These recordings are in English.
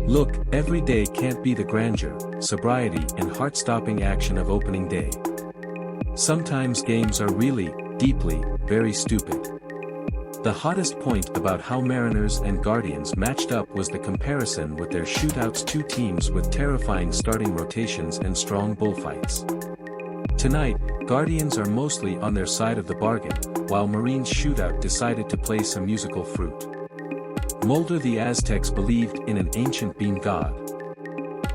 Look, every day can't be the grandeur, sobriety and heart-stopping action of opening day. Sometimes games are really, deeply, very stupid. The hottest point about how Mariners and Guardians matched up was the comparison with their shootouts, two teams with terrifying starting rotations and strong bullfights. Tonight, Guardians are mostly on their side of the bargain, while Marines shootout decided to play some musical fruit. Mulder: the Aztecs believed in an ancient bean god.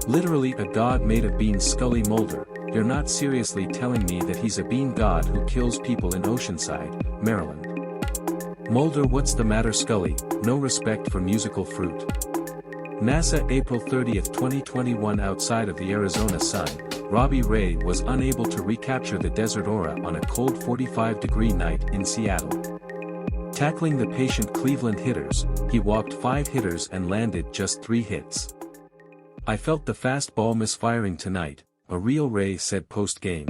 Literally a god made of beans. Scully: Mulder, you're not seriously telling me that he's a bean god who kills people in Oceanside, Maryland? Mulder: what's the matter? Scully: no respect for musical fruit. NASA: April 30, 2021. Outside of the Arizona sun, Robbie Ray was unable to recapture the desert aura on a cold 45-degree night in Seattle. Tackling the patient Cleveland hitters, he walked 5 hitters and landed just 3 hits. I felt the fastball misfiring tonight, a real Ray said post-game.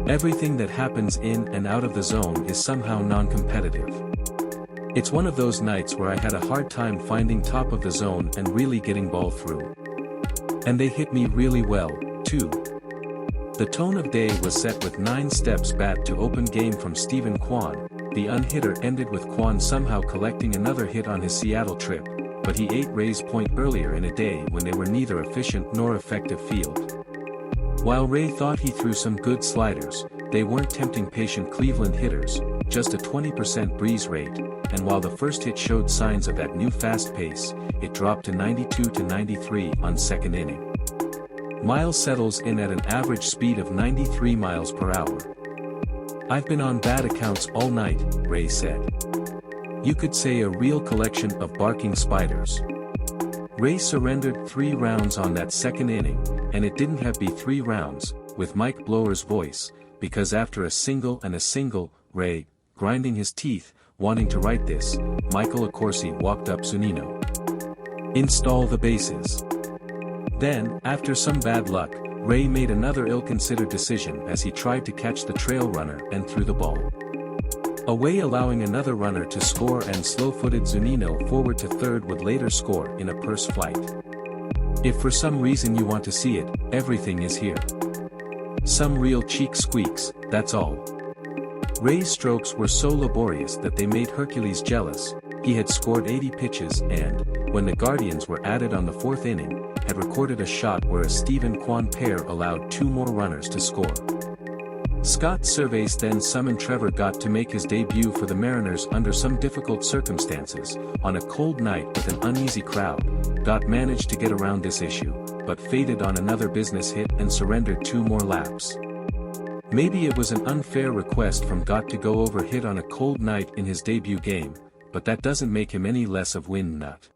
Everything that happens in and out of the zone is somehow non-competitive. It's one of those nights where I had a hard time finding top of the zone and really getting ball through. And they hit me really well, too. The tone of day was set with 9 steps bat to open game from Stephen Kwan. The unhitter ended with Kwan somehow collecting another hit on his Seattle trip, but he ate Ray's point earlier in a day when they were neither efficient nor effective field. While Ray thought he threw some good sliders, they weren't tempting patient Cleveland hitters, just a 20% breeze rate, and while the first hit showed signs of that new fast pace, it dropped to 92 to 93 on second inning. Miles settles in at an average speed of 93 miles per hour. I've been on bad accounts all night, Ray said. You could say a real collection of barking spiders. Ray surrendered 3 rounds on that second inning, and it didn't have to be 3 rounds, with Mike Blower's voice, because after a single, Ray, grinding his teeth, wanting to write this, Michael Accorsi walked up Zunino. Install the bases. Then, after some bad luck, Ray made another ill-considered decision as he tried to catch the trail runner and threw the ball away, allowing another runner to score, and slow-footed Zunino forward to third would later score in a purse flight. If for some reason you want to see it, everything is here. Some real cheek squeaks, that's all. Ray's strokes were so laborious that they made Hercules jealous. He had scored 80 pitches and, when the Guardians were added on the 4th inning, had recorded a shot where a Stephen Kwan pair allowed 2 more runners to score. Scott Servais then summoned Trevor Gott to make his debut for the Mariners under some difficult circumstances. On a cold night with an uneasy crowd, Gott managed to get around this issue, but faded on another business hit and surrendered 2 more laps. Maybe it was an unfair request from Gott to go over hit on a cold night in his debut game, but that doesn't make him any less of win nut.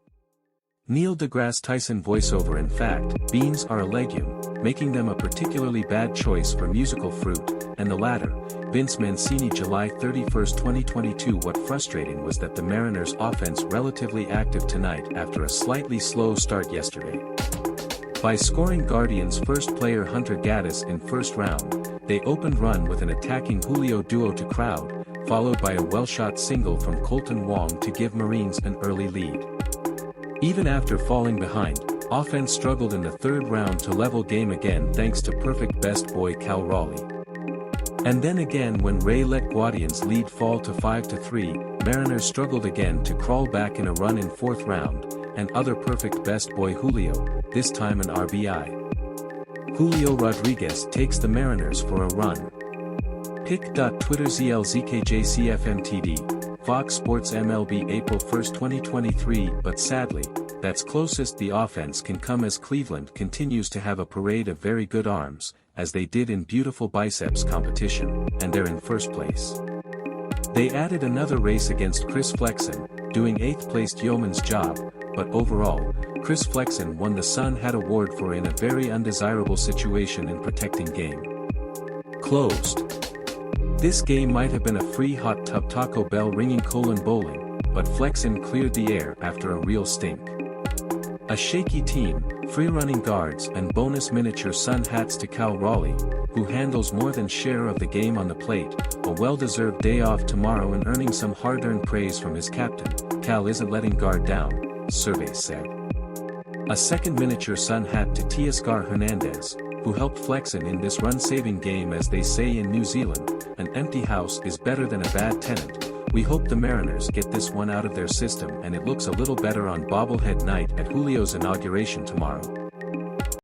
Neil deGrasse Tyson voiceover: in fact, beans are a legume, making them a particularly bad choice for musical fruit, and the latter, Vince Mancini July 31, 2022. What frustrating was that the Mariners' offense relatively active tonight after a slightly slow start yesterday. By scoring Guardians' first player Hunter Gaddis in first round, they opened run with an attacking Julio duo to crowd, followed by a well-shot single from Colton Wong to give Marines an early lead. Even after falling behind, offense struggled in the 3rd round to level game again thanks to perfect best boy Cal Raleigh. And then again when Ray let Guardians' lead fall to 5-3, Mariners struggled again to crawl back in a run in 4th round, and other perfect best boy Julio, this time an RBI. Julio Rodriguez takes the Mariners for a run. Pic.Twitter ZLZKJCFMTD, Fox Sports MLB April 1, 2023. But sadly, that's closest the offense can come as Cleveland continues to have a parade of very good arms, as they did in beautiful biceps competition, and they're in first place. They added another race against Chris Flexen, doing 8th-placed yeoman's job, but overall, Chris Flexen won the Sun Hat Award for in a very undesirable situation in protecting game. Closed. This game might have been a free hot tub Taco Bell ringing bowling, but Flexen cleared the air after a real stink. A shaky team, free-running guards and bonus miniature Sun hats to Cal Raleigh, who handles more than share of the game on the plate, a well-deserved day off tomorrow and earning some hard-earned praise from his captain. Cal isn't letting guard down, Servais said. A second miniature sun hat to Teoscar Hernandez, who helped Flexen in this run-saving game. As they say in New Zealand, an empty house is better than a bad tenant. We hope the Mariners get this one out of their system, and it looks a little better on bobblehead night at Julio's inauguration tomorrow.